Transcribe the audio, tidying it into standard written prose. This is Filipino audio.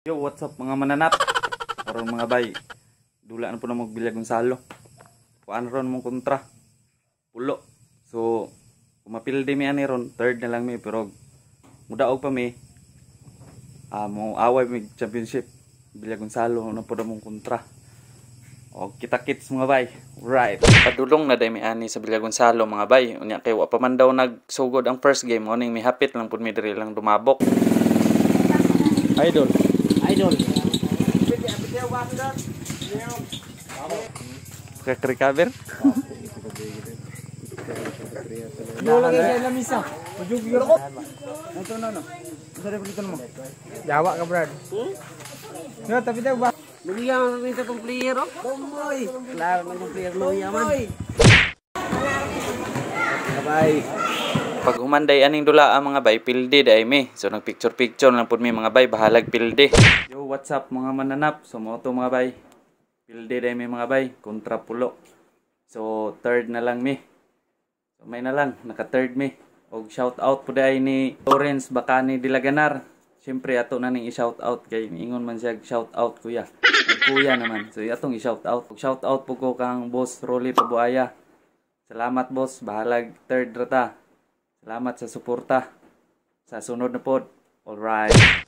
Yo, what's up mga mananap? Karon mga bay, dula na po na magbilyag ng salo. Kuan ron mong kontra. Pulo. So, kumapildi mi ani ron, third na lang mi pero mudaog pa mi. Mo away mi championship. Bilyag ng salo na po na mong kontra. O kita-kits mga bay. Right. Padulong na day mi ani sa Bilyag Gonzalo mga bay. Unya kay wa pa man daw nagsugod ang first game, oning mi hapit lang pud mi diri lang dumabok. Idol. Kek-recover? Lagi sa lamisa. Pujug yun ako. Ito no. Sorry pulito mo. Yawa ka brad. No, tapi daw ba? Luya man sa tong player oh. Boy. Klaro man tong player luya man. Bye. Pag humanday aning dula ang mga bay, pilde day mi. So nagpicture-picture lang pud mi mga bay, bahalag pilde. Yo, what's up mga mananap? So mo to mga bay. Pilde day mi mga bay, kontra pulo. So third na lang mi. So may na lang, naka third mi. Og shout out pud ay ni Lawrence Bacani Dilaganar. Siyempre ato na ning i-shout out kay ingon man siya shout out kuya. Kuya naman. So atong i-shout out. Shout out po ko kang boss Rolly Pabuaya. Salamat boss, bahalag third rata. Salamat sa suporta. Sa sunod na pod. Alright.